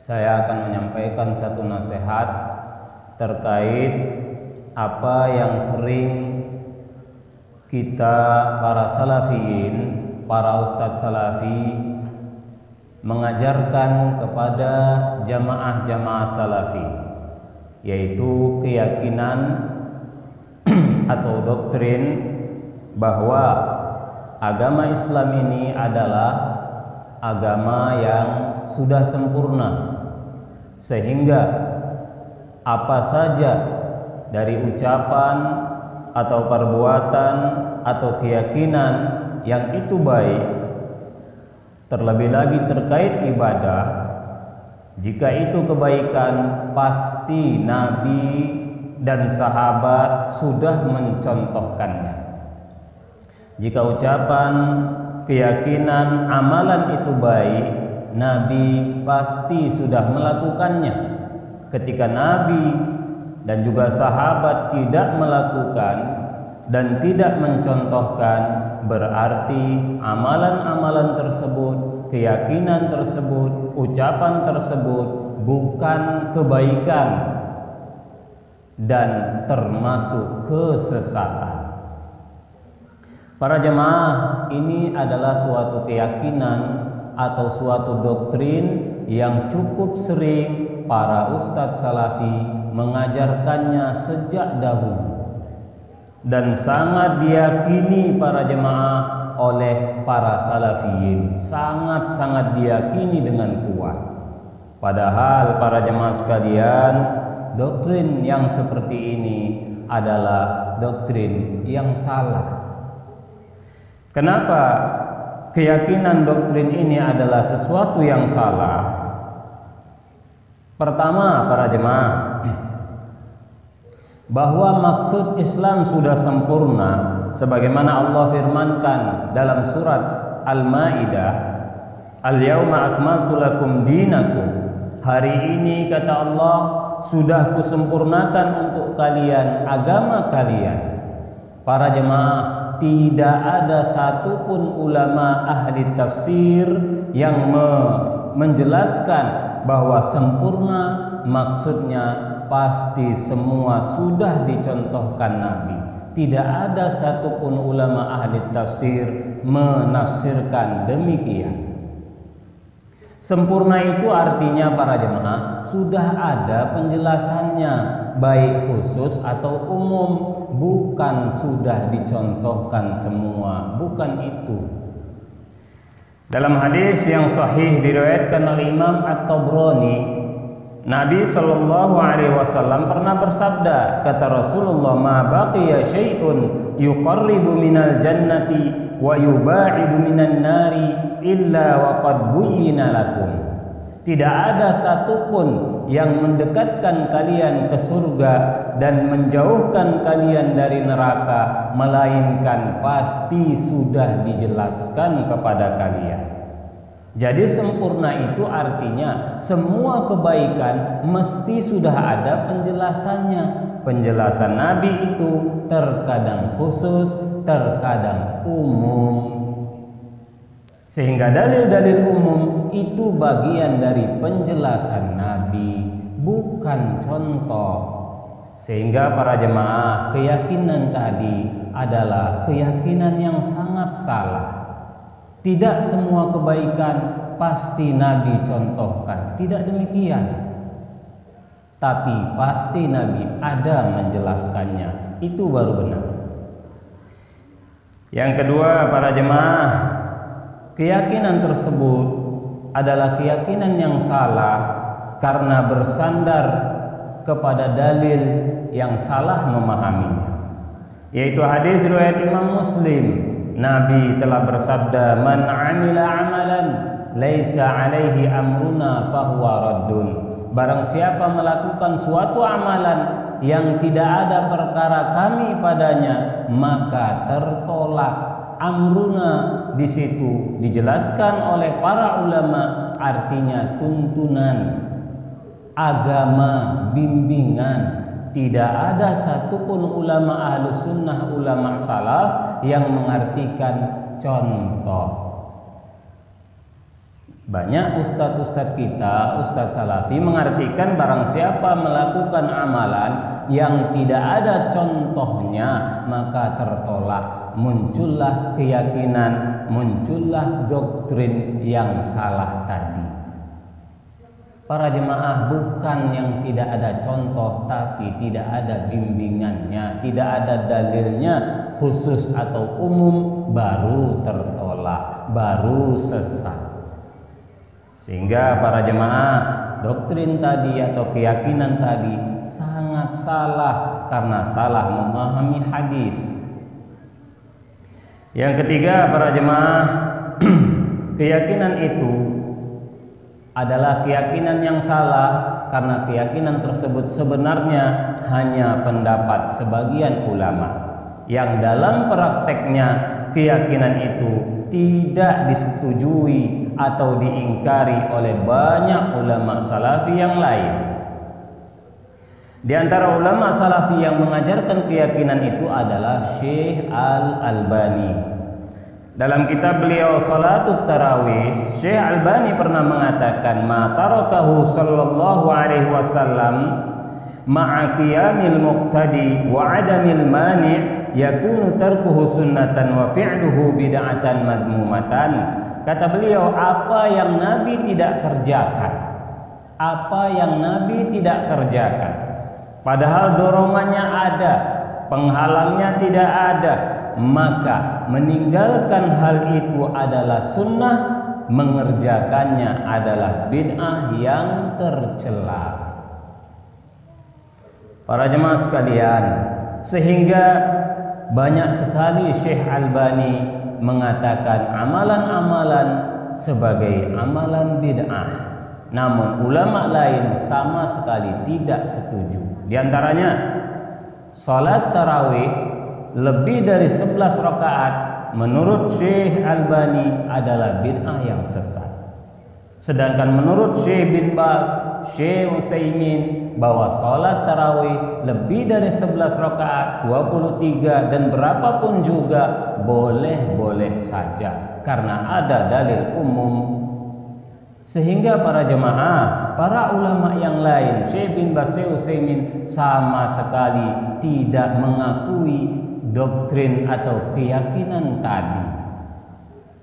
Saya akan menyampaikan satu nasihat terkait apa yang sering kita para salafiyin, para ustadz salafi mengajarkan kepada jamaah-jamaah salafi, yaitu keyakinan atau doktrin bahwa agama Islam ini adalah agama yang sudah sempurna, sehingga apa saja dari ucapan atau perbuatan atau keyakinan yang itu baik, terlebih lagi terkait ibadah, jika itu kebaikan pasti Nabi dan sahabat sudah mencontohkannya. Jika ucapan, keyakinan, amalan itu baik, Nabi pasti sudah melakukannya. Ketika Nabi dan juga sahabat tidak melakukan dan tidak mencontohkan, berarti amalan-amalan tersebut, keyakinan tersebut, ucapan tersebut bukan kebaikan dan termasuk kesesatan. Para jemaah, ini adalah suatu keyakinan atau suatu doktrin yang cukup sering para ustadz salafi mengajarkannya sejak dahulu dan sangat diyakini para jemaah oleh para salafiyin, sangat-sangat diyakini dengan kuat. Padahal para jemaah sekalian, doktrin yang seperti ini adalah doktrin yang salah. Kenapa keyakinan doktrin ini adalah sesuatu yang salah? Pertama, para jemaah, bahwa maksud Islam sudah sempurna sebagaimana Allah firmankan dalam surat Al-Maidah, Al-yauma akmaltu lakum dinakum. Hari ini kata Allah, sudah kusempurnakan untuk kalian agama kalian. Para jemaah, tidak ada satupun ulama ahli tafsir yang menjelaskan bahwa sempurna maksudnya pasti semua sudah dicontohkan Nabi. Tidak ada satupun ulama ahli tafsir menafsirkan demikian. Sempurna itu artinya para jemaah sudah ada penjelasannya, baik khusus atau umum, bukan sudah dicontohkan semua, bukan itu. Dalam hadis yang sahih diriwayatkan oleh Imam At-Tabrani, Nabi Shallallahu Alaihi Wasallam pernah bersabda, kata Rasulullah, ma baqiya syai'un yuqarribu minal jannati wa yuba'idu minan nari illa wa qad buyyina lakum. Tidak ada satupun yang mendekatkan kalian ke surga dan menjauhkan kalian dari neraka, melainkan pasti sudah dijelaskan kepada kalian. Jadi sempurna itu artinya semua kebaikan mesti sudah ada penjelasannya. Penjelasan Nabi itu terkadang khusus, terkadang umum. Sehingga dalil-dalil umum itu bagian dari penjelasan Nabi, bukan contoh. Sehingga para jemaah, keyakinan tadi adalah keyakinan yang sangat salah. Tidak semua kebaikan pasti Nabi contohkan, tidak demikian. Tapi pasti Nabi ada menjelaskannya, itu baru benar. Yang kedua, para jemaah, keyakinan tersebut adalah keyakinan yang salah karena bersandar kepada dalil yang salah memahaminya, yaitu hadis riwayat Imam Muslim. Nabi telah bersabda, man amila amalan laisa alaihi amruna fahuwa raddun. Barang siapa melakukan suatu amalan yang tidak ada perkara kami padanya, maka tertolak. Amruna di situ dijelaskan oleh para ulama, artinya tuntunan, agama, bimbingan. Tidak ada satupun ulama ahlus sunnah, ulama salaf yang mengartikan contoh. Banyak ustadz-ustadz kita, ustadz salafi mengartikan barang siapa melakukan amalan yang tidak ada contohnya maka tertolak. Muncullah keyakinan, muncullah doktrin yang salah tadi. Para jemaah, bukan yang tidak ada contoh, tapi tidak ada bimbingannya, tidak ada dalilnya khusus atau umum, baru tertolak, baru sesat. Sehingga para jemaah, doktrin tadi atau keyakinan tadi sangat salah karena salah memahami hadis. Yang ketiga para jemaah, keyakinan itu adalah keyakinan yang salah karena keyakinan tersebut sebenarnya hanya pendapat sebagian ulama yang dalam prakteknya keyakinan itu tidak disetujui atau diingkari oleh banyak ulama salafi yang lain. Di antara ulama salafi yang mengajarkan keyakinan itu adalah Syekh Al-Albani. Dalam kitab beliau Salatut Tarawih, Syekh Albani pernah mengatakan, "Ma tarakahu sallallahu alaihi wasallam ma'a qiyamil muqtadi wa 'adamil mani' yakunu tarkuhu sunnatan wa fi'luhu bid'atan madmumatan." Kata beliau, apa yang Nabi tidak kerjakan, apa yang Nabi tidak kerjakan, padahal dorongannya ada, penghalangnya tidak ada, maka meninggalkan hal itu adalah sunnah, mengerjakannya adalah bid'ah yang tercela. Para jemaah sekalian, sehingga banyak sekali Syekh Albani mengatakan amalan-amalan sebagai amalan bid'ah, namun ulama lain sama sekali tidak setuju. Di antaranya salat tarawih lebih dari 11 rakaat menurut Syekh Albani adalah bid'ah yang sesat. Sedangkan menurut Syekh bin Baz, Syekh Utsaimin, bahwa salat tarawih lebih dari 11 rakaat, 23 dan berapapun juga boleh-boleh saja karena ada dalil umum. Sehingga para jemaah, para ulama yang lain, Syekh bin Baz, Syekh Utsaimin sama sekali tidak mengakui doktrin atau keyakinan tadi.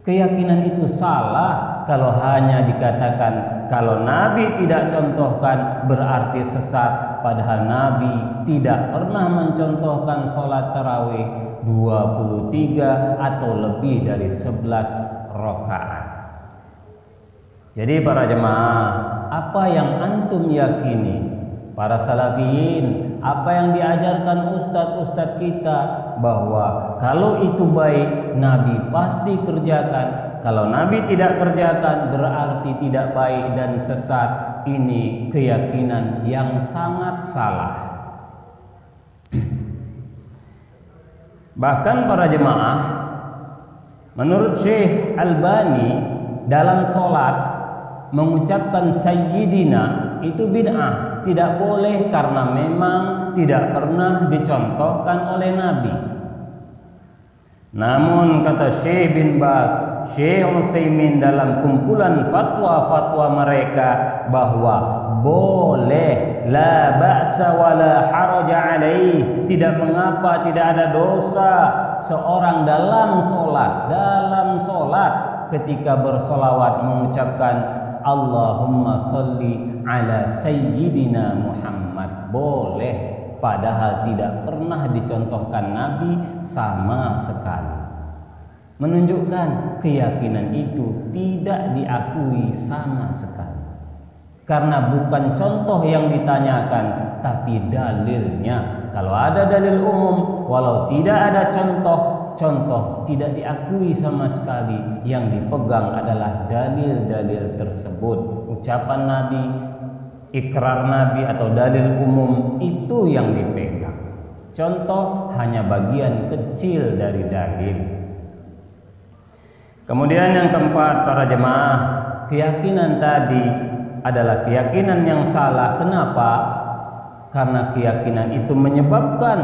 Keyakinan itu salah kalau hanya dikatakan kalau Nabi tidak contohkan berarti sesat, padahal Nabi tidak pernah mencontohkan sholat tarawih 23 atau lebih dari 11 rakaat. Jadi para jemaah, apa yang antum yakini, para salafiyin, apa yang diajarkan ustadz-ustadz kita, bahwa kalau itu baik Nabi pasti kerjakan, kalau Nabi tidak kerjakan berarti tidak baik dan sesat. Ini keyakinan yang sangat salah. Bahkan para jemaah, menurut Syekh Albani, dalam sholat mengucapkan sayyidina itu bid'ah, tidak boleh karena memang tidak pernah dicontohkan oleh Nabi. Namun kata Syekh bin Baz, Syekh Utsaimin dalam kumpulan fatwa-fatwa mereka bahwa boleh, la ba'sa wa la haraja alaih, tidak mengapa, tidak ada dosa seorang dalam sholat ketika bersolawat mengucapkan Allahumma salli ala sayyidina Muhammad, boleh, padahal tidak pernah dicontohkan Nabi sama sekali. Menunjukkan keyakinan itu tidak diakui sama sekali. Karena bukan contoh yang ditanyakan, tapi dalilnya. Kalau ada dalil umum, walau tidak ada contoh tidak diakui sama sekali. Yang dipegang adalah dalil-dalil tersebut. Ucapan Nabi, ikrar Nabi atau dalil umum itu yang dipegang. Contoh hanya bagian kecil dari dalil. Kemudian yang keempat para jemaah, keyakinan tadi adalah keyakinan yang salah. Kenapa? Karena keyakinan itu menyebabkan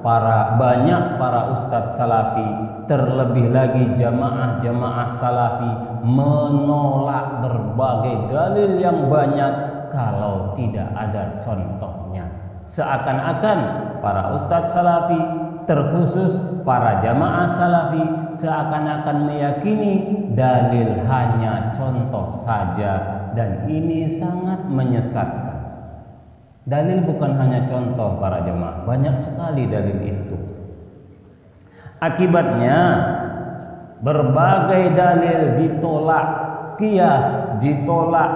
banyak para ustadz salafi, terlebih lagi jamaah-jamaah salafi menolak berbagai dalil yang banyak kalau tidak ada contohnya. Seakan-akan para ustadz salafi, terkhusus para jamaah salafi, seakan-akan meyakini dalil hanya contoh saja, dan ini sangat menyesatkan. Dalil bukan hanya contoh para jemaah, banyak sekali dalil itu. Akibatnya berbagai dalil ditolak, qiyas ditolak,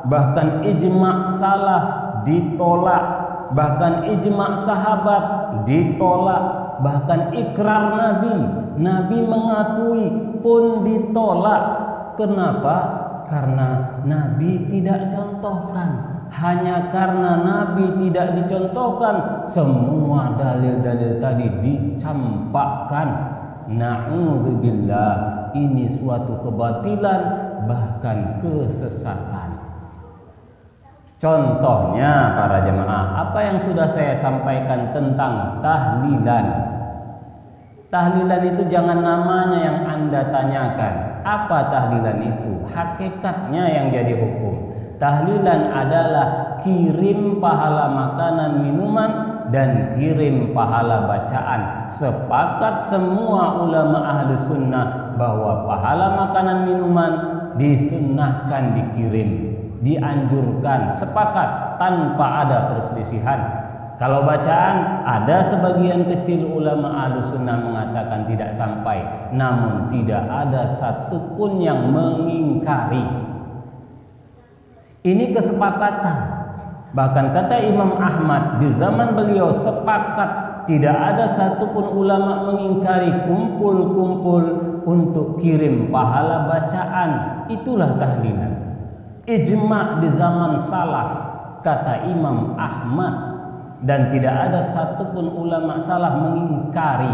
bahkan ijma' salaf ditolak, bahkan ijma' sahabat ditolak, bahkan ikrar Nabi mengakui pun ditolak. Kenapa? Karena Nabi tidak contohkan. Hanya karena Nabi tidak dicontohkan, semua dalil-dalil tadi dicampakkan. Na'udzubillah, ini suatu kebatilan, bahkan kesesatan. Contohnya para jemaah, apa yang sudah saya sampaikan tentang tahlilan. Tahlilan itu jangan namanya yang Anda tanyakan. Apa tahlilan itu? Hakikatnya yang jadi hukum. Tahlilan adalah kirim pahala makanan minuman dan kirim pahala bacaan. Sepakat semua ulama ahli sunnah bahwa pahala makanan minuman disunnahkan dikirim, dianjurkan, sepakat tanpa ada perselisihan. Kalau bacaan, ada sebagian kecil ulama ahli sunnah mengatakan tidak sampai, namun tidak ada satupun yang mengingkari. Ini kesepakatan. Bahkan kata Imam Ahmad, di zaman beliau sepakat, tidak ada satupun ulama mengingkari kumpul-kumpul untuk kirim pahala bacaan. Itulah tahlilan. Ijma' di zaman salaf, kata Imam Ahmad. Dan tidak ada satupun ulama salaf mengingkari.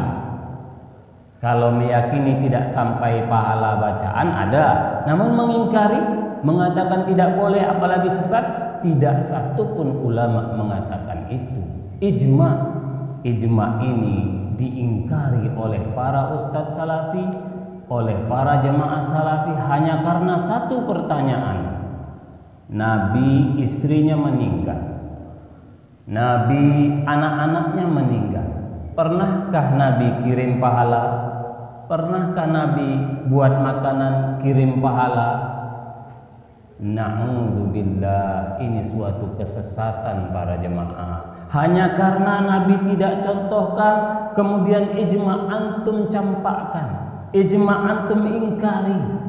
Kalau meyakini tidak sampai pahala bacaan ada, namun mengingkari, mengatakan tidak boleh apalagi sesat, tidak satupun ulama mengatakan itu. Ijma' ini diingkari oleh para ustadz salafi, oleh para jemaah salafi hanya karena satu pertanyaan. Nabi istrinya meninggal, Nabi anak-anaknya meninggal. Pernahkah Nabi kirim pahala? Pernahkah Nabi buat makanan kirim pahala? Na'udzubillah, ini suatu kesesatan para jemaah. Hanya karena Nabi tidak contohkan, kemudian ijma' antum campakkan, ijma' antum ingkari.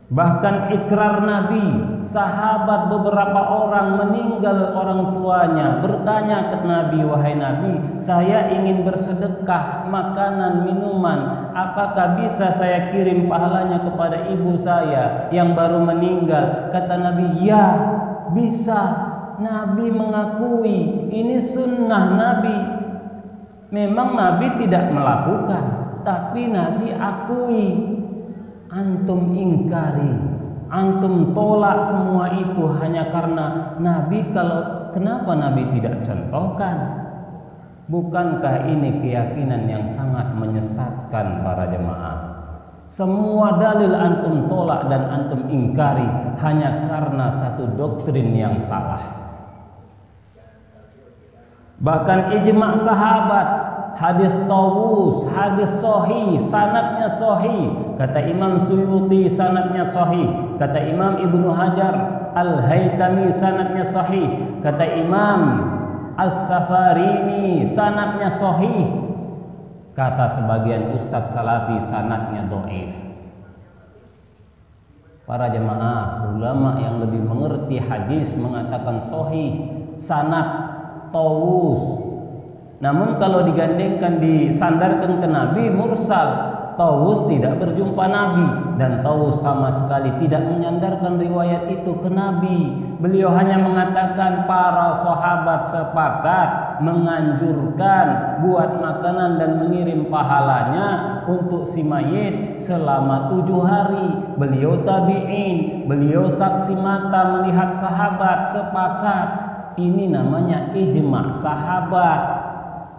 Bahkan ikrar Nabi, sahabat beberapa orang meninggal orang tuanya, bertanya ke Nabi, wahai Nabi, saya ingin bersedekah makanan minuman, apakah bisa saya kirim pahalanya kepada ibu saya yang baru meninggal? Kata Nabi, ya bisa. Nabi mengakui ini sunnah Nabi. Memang Nabi tidak melakukan, tapi Nabi akui. Antum ingkari, antum tolak semua itu hanya karena Nabi. Kenapa Nabi tidak contohkan? Bukankah ini keyakinan yang sangat menyesatkan para jemaah? Semua dalil antum tolak dan antum ingkari hanya karena satu doktrin yang salah. Bahkan ijma' sahabat, hadis Tawus, hadis sahih, sanadnya sahih. Kata Imam Suyuti sanadnya sahih. Kata Imam Ibnu Hajar Al-Haytami sanadnya sahih. Kata Imam As-Safarini sanadnya sahih. Kata sebagian ustadz salafi sanadnya dhaif. Para jemaah, ulama yang lebih mengerti hadis mengatakan sahih, sanad Tawus. Namun kalau digandengkan, disandarkan ke Nabi, mursal. Tawus tidak berjumpa Nabi, dan Tawus sama sekali tidak menyandarkan riwayat itu ke Nabi. Beliau hanya mengatakan para sahabat sepakat menganjurkan buat makanan dan mengirim pahalanya untuk si mayit selama 7 hari. Beliau tabi'in, beliau saksi mata melihat sahabat sepakat. Ini namanya ijma' sahabat.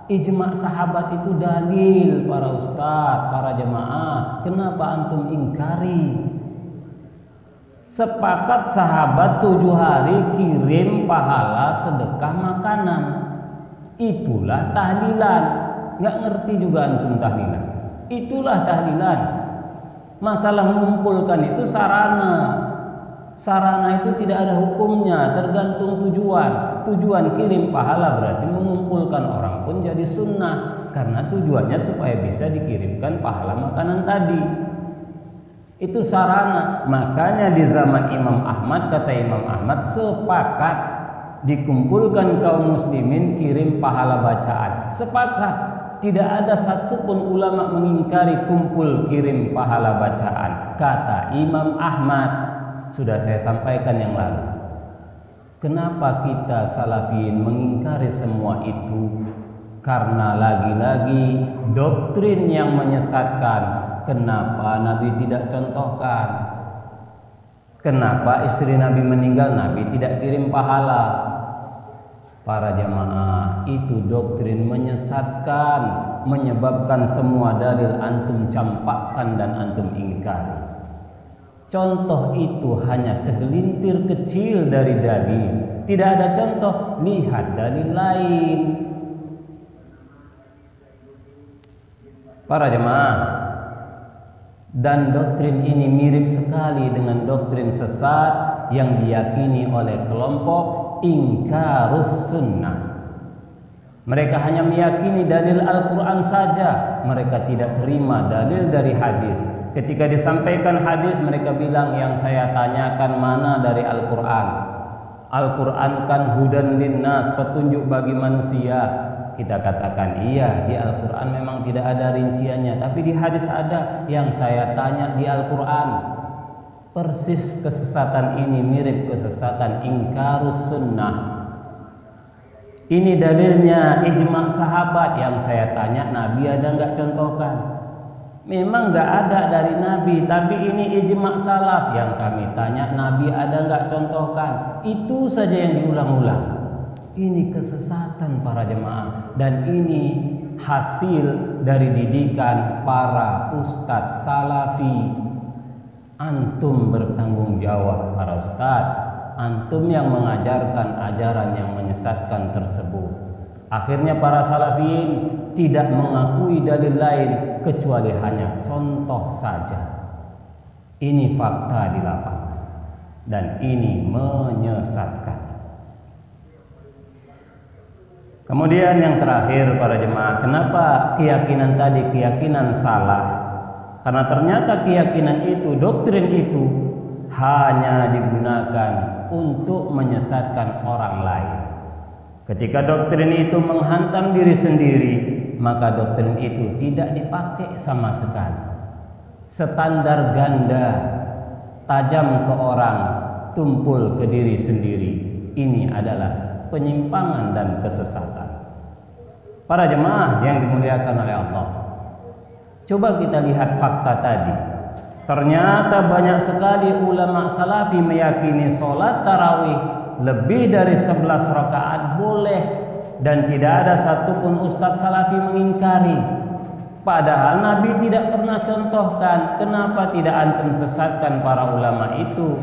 Ijma' sahabat itu dalil para ustadz, para jemaah. Kenapa antum ingkari? Sepakat sahabat 7 hari kirim pahala sedekah makanan. Itulah tahlilan. Nggak ngerti juga antum tahlilan. Itulah tahlilan. Masalah mengumpulkan itu sarana. Sarana itu tidak ada hukumnya, tergantung tujuan. Tujuan kirim pahala berarti mengumpulkan orang pun jadi sunnah, karena tujuannya supaya bisa dikirimkan pahala makanan tadi. Itu sarana. Makanya di zaman Imam Ahmad, kata Imam Ahmad, sepakat dikumpulkan kaum muslimin kirim pahala bacaan. Sepakat. Tidak ada satupun ulama mengingkari kumpul kirim pahala bacaan. Kata Imam Ahmad, sudah saya sampaikan yang lalu. Kenapa kita salafiyin mengingkari semua itu? Karena lagi-lagi doktrin yang menyesatkan. Kenapa Nabi tidak contohkan? Kenapa istri Nabi meninggal Nabi tidak kirim pahala? Para jamaah, itu doktrin menyesatkan, menyebabkan semua dalil antum campakkan dan antum ingkari. Contoh itu hanya segelintir kecil dari dalil. Tidak ada contoh, lihat dalil lain. Para jemaah, dan doktrin ini mirip sekali dengan doktrin sesat yang diyakini oleh kelompok ingkarus sunnah. Mereka hanya meyakini dalil Al-Quran saja. Mereka tidak terima dalil dari hadis. Ketika disampaikan hadis, mereka bilang, yang saya tanyakan mana dari Al-Quran? Al-Quran kan hudan linnas, petunjuk bagi manusia. Kita katakan iya, di Al-Quran memang tidak ada rinciannya, tapi di hadis ada. Yang saya tanya di Al-Quran. Persis kesesatan ini mirip kesesatan ingkarus sunnah. Ini dalilnya ijma' sahabat. Yang saya tanya, Nabi ada nggak contohkan? Memang nggak ada dari Nabi, tapi ini ijma' salaf. Yang kami tanya, Nabi ada nggak contohkan? Itu saja yang diulang-ulang. Ini kesesatan para jemaah, dan ini hasil dari didikan para ustadz salafi. Antum bertanggung jawab para ustadz. Antum yang mengajarkan ajaran yang menyesatkan tersebut. Akhirnya para salafiyin tidak mengakui dalil lain kecuali hanya contoh saja. Ini fakta di lapangan, dan ini menyesatkan. Kemudian yang terakhir para jemaah, kenapa keyakinan tadi keyakinan salah? Karena ternyata keyakinan itu, doktrin itu hanya digunakan untuk menyesatkan orang lain. Ketika doktrin itu menghantam diri sendiri, maka doktrin itu tidak dipakai sama sekali. Standar ganda, tajam ke orang, tumpul ke diri sendiri. Ini adalah penyimpangan dan kesesatan. Para jemaah yang dimuliakan oleh Allah, coba kita lihat fakta tadi. Ternyata banyak sekali ulama salafi meyakini sholat tarawih lebih dari 11 rakaat boleh, dan tidak ada satupun ustadz salafi mengingkari. Padahal Nabi tidak pernah contohkan. Kenapa tidak antum sesatkan para ulama itu?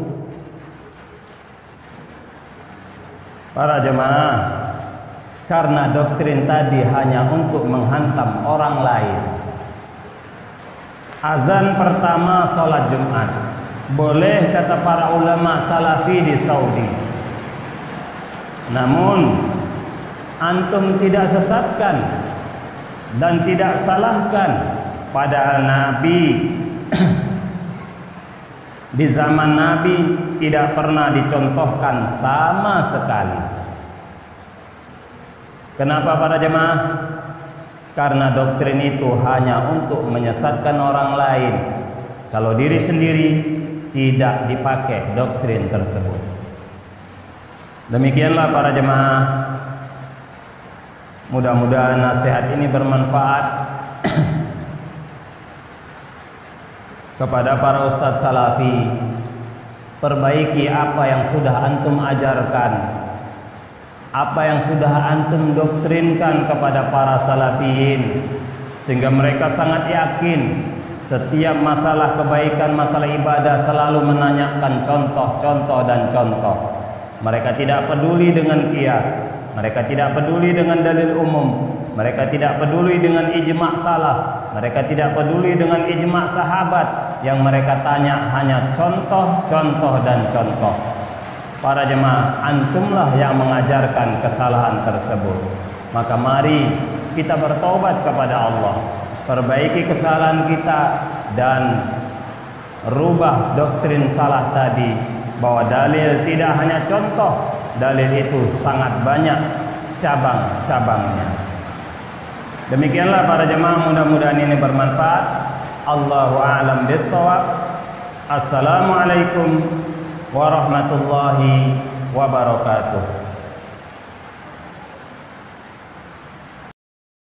Para jemaah, karena doktrin tadi hanya untuk menghantam orang lain. Azan pertama sholat Jumat boleh, kata para ulama salafi di Saudi. Namun antum tidak sesatkan dan tidak salahkan. Padahal Nabi di zaman Nabi tidak pernah dicontohkan sama sekali. Kenapa para jemaah? Karena doktrin itu hanya untuk menyesatkan orang lain. Kalau diri sendiri tidak dipakai doktrin tersebut. Demikianlah para jemaah. Mudah-mudahan nasihat ini bermanfaat kepada para ustadz salafi. Perbaiki apa yang sudah antum ajarkan. apa yang sudah antum doktrinkan kepada para salafiyin, sehingga mereka sangat yakin setiap masalah kebaikan, masalah ibadah selalu menanyakan contoh-contoh dan contoh. Mereka tidak peduli dengan qiyas, mereka tidak peduli dengan dalil umum, mereka tidak peduli dengan ijma' salaf, mereka tidak peduli dengan ijma' sahabat. Yang mereka tanya hanya contoh, contoh dan contoh. Para jemaah, antumlah yang mengajarkan kesalahan tersebut. Maka mari kita bertobat kepada Allah, perbaiki kesalahan kita dan rubah doktrin salah tadi, bahwa dalil tidak hanya contoh, dalil itu sangat banyak cabang-cabangnya. Demikianlah para jemaah, mudah-mudahan ini bermanfaat. Allahu a'lam bissawab. Assalamualaikum warahmatullahi wabarakatuh.